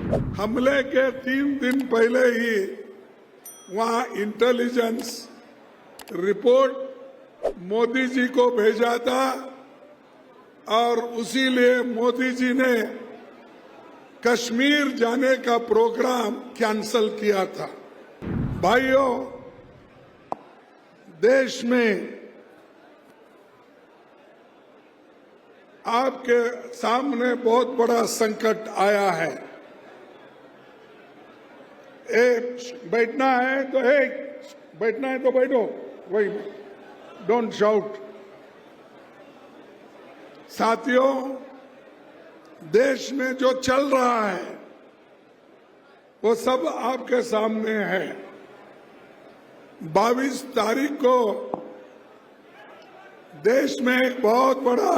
हमले के 3 दिन पहले ही वहां इंटेलिजेंस रिपोर्ट मोदी जी को भेजा था और उसी लिए मोदी जी ने कश्मीर जाने का प्रोग्राम कैंसल किया था। भाइयों, देश में आपके सामने बहुत बड़ा संकट आया है। बैठना है तो बैठो, वही डोंट शाउट। साथियों, देश में जो चल रहा है वो सब आपके सामने है। 22 तारीख को देश में एक बहुत बड़ा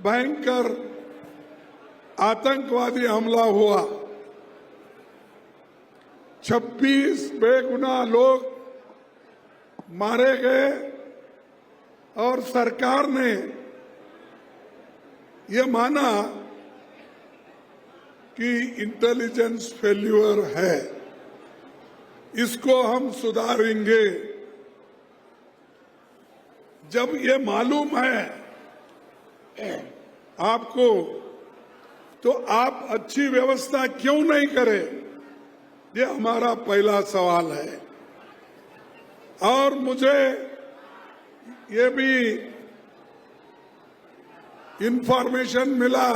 भयंकर आतंकवादी हमला हुआ। 26 बेगुनाह लोग मारे गए और सरकार ने ये माना कि इंटेलिजेंस फेल्यूर है, इसको हम सुधारेंगे। जब ये मालूम है आपको, तो आप अच्छी व्यवस्था क्यों नहीं करें? ये हमारा पहला सवाल है। और मुझे ये भी इंफॉर्मेशन मिला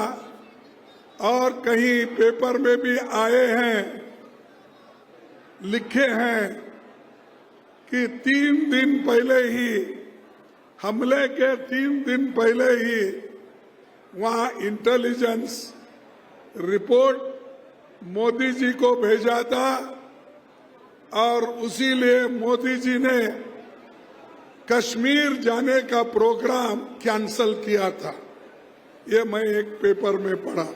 और कहीं पेपर में भी आए हैं, लिखे हैं कि 3 दिन पहले ही, हमले के 3 दिन पहले ही वहां इंटेलिजेंस रिपोर्ट मोदी जी को भेजा था और उसी लिए मोदी जी ने कश्मीर जाने का प्रोग्राम कैंसल किया था। ये मैं एक पेपर में पढ़ा।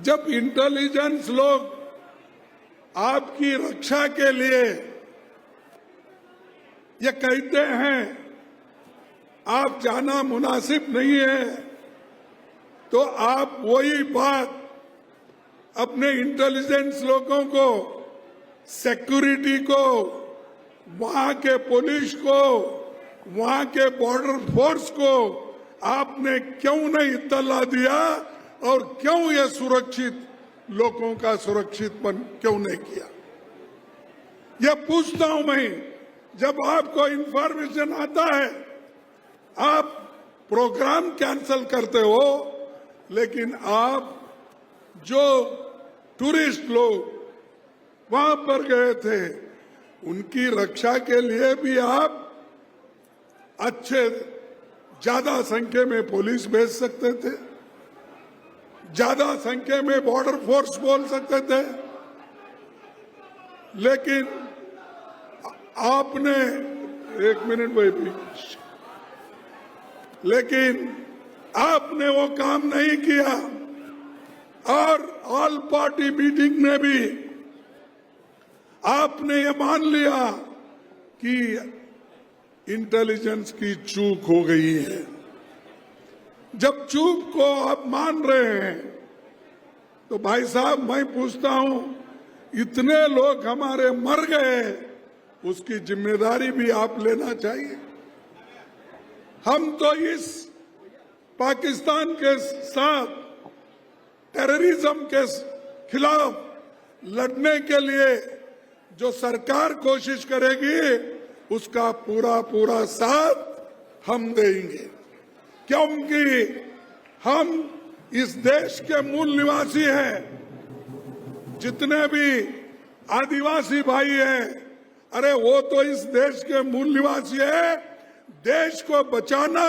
जब इंटेलिजेंस लोग आपकी रक्षा के लिए ये कहते हैं आप जाना मुनासिब नहीं है, तो आप वही बात अपने इंटेलिजेंस लोगों को, सिक्योरिटी को, वहां के पुलिस को, वहां के बॉर्डर फोर्स को आपने क्यों नहीं इत्तला दिया और क्यों ये सुरक्षित लोगों का सुरक्षितपन क्यों नहीं किया? यह पूछता हूं मैं। जब आपको इंफॉर्मेशन आता है आप प्रोग्राम कैंसल करते हो, लेकिन आप जो टूरिस्ट लोग वहां पर गए थे उनकी रक्षा के लिए भी आप अच्छे ज्यादा संख्या में पुलिस भेज सकते थे, ज्यादा संख्या में बॉर्डर फोर्स बोल सकते थे, लेकिन आपने एक मिनट भाई, लेकिन आपने वो काम नहीं किया। और ऑल पार्टी मीटिंग में भी आपने ये मान लिया कि इंटेलिजेंस की चूक हो गई है। जब चूक को आप मान रहे हैं तो भाई साहब मैं पूछता हूं, इतने लोग हमारे मर गए, उसकी जिम्मेदारी भी आप लेना चाहिए। हम तो इस पाकिस्तान के साथ टेररिज्म के खिलाफ लड़ने के लिए जो सरकार कोशिश करेगी उसका पूरा साथ हम देंगे, क्योंकि हम इस देश के मूल निवासी हैं। जितने भी आदिवासी भाई हैं, अरे वो तो इस देश के मूल निवासी है। देश को बचाना,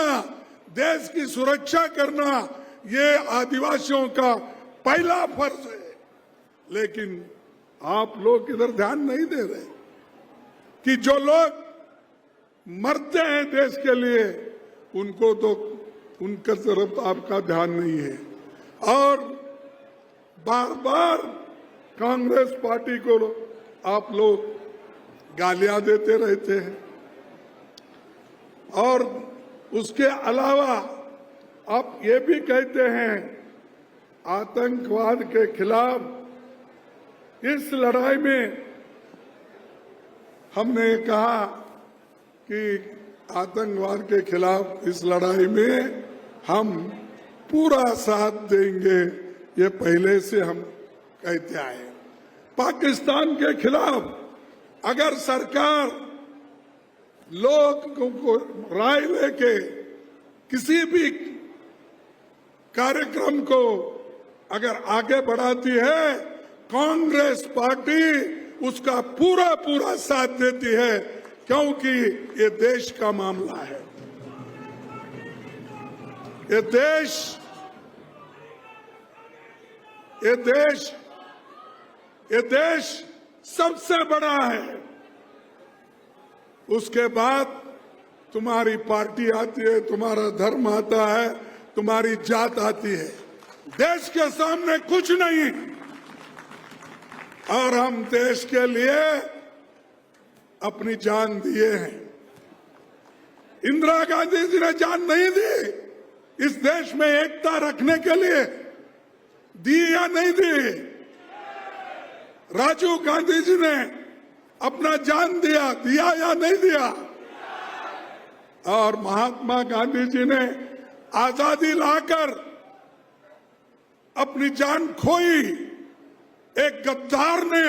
देश की सुरक्षा करना, ये आदिवासियों का पहला फर्ज है। लेकिन आप लोग इधर ध्यान नहीं दे रहे कि जो लोग मरते हैं देश के लिए, उनको तो उनका तरफ आपका ध्यान नहीं है। और बार बार कांग्रेस पार्टी को आप लोग गालियां देते रहते हैं। और उसके अलावा आप ये भी कहते हैं आतंकवाद के खिलाफ इस लड़ाई में हमने कहा कि आतंकवाद के खिलाफ इस लड़ाई में हम पूरा साथ देंगे, ये पहले से हम कहते आए। पाकिस्तान के खिलाफ अगर सरकार लोगों को राय लेके किसी भी कार्यक्रम को अगर आगे बढ़ाती है, कांग्रेस पार्टी उसका पूरा पूरा साथ देती है, क्योंकि ये देश का मामला है। ये देश सबसे बड़ा है। उसके बाद तुम्हारी पार्टी आती है, तुम्हारा धर्म आता है, तुम्हारी जात आती है। देश के सामने कुछ नहीं, और हम देश के लिए अपनी जान दिए हैं। इंदिरा गांधी जी ने जान नहीं दी इस देश में एकता रखने के लिए, दी या नहीं दी? राजीव गांधी जी ने अपना जान दिया या नहीं दिया? और महात्मा गांधी जी ने आजादी लाकर अपनी जान खोई। एक गद्दार ने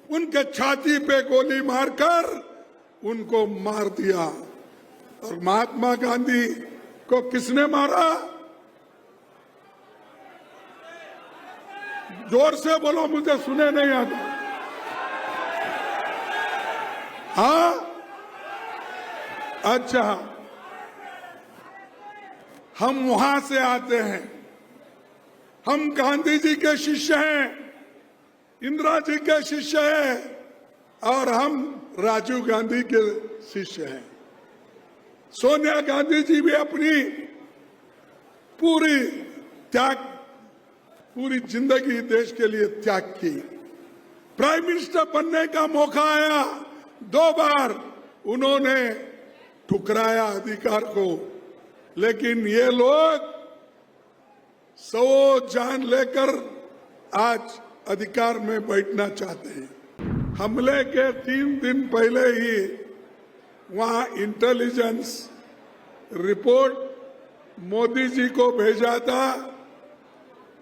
उनके छाती पे गोली मारकर उनको मार दिया। और महात्मा गांधी को किसने मारा? जोर से बोलो, मुझे सुने नहीं आता। हाँ, अच्छा, हम वहां से आते हैं। हम गांधी जी के शिष्य हैं, इंदिरा जी के शिष्य हैं, और हम राजीव गांधी के शिष्य हैं। सोनिया गांधी जी भी अपनी पूरी जिंदगी देश के लिए त्याग की। प्राइम मिनिस्टर बनने का मौका आया, 2 बार उन्होंने ठुकराया अधिकार को, लेकिन ये लोग 100 जान लेकर आज अधिकार में बैठना चाहते हैं। हमले के 3 दिन पहले ही वहां इंटेलिजेंस रिपोर्ट मोदी जी को भेजा था,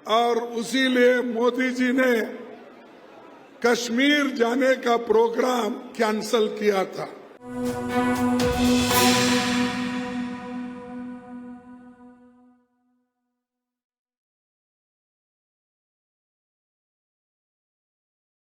और उसी लिए मोदी जी ने कश्मीर जाने का प्रोग्राम कैंसल किया था।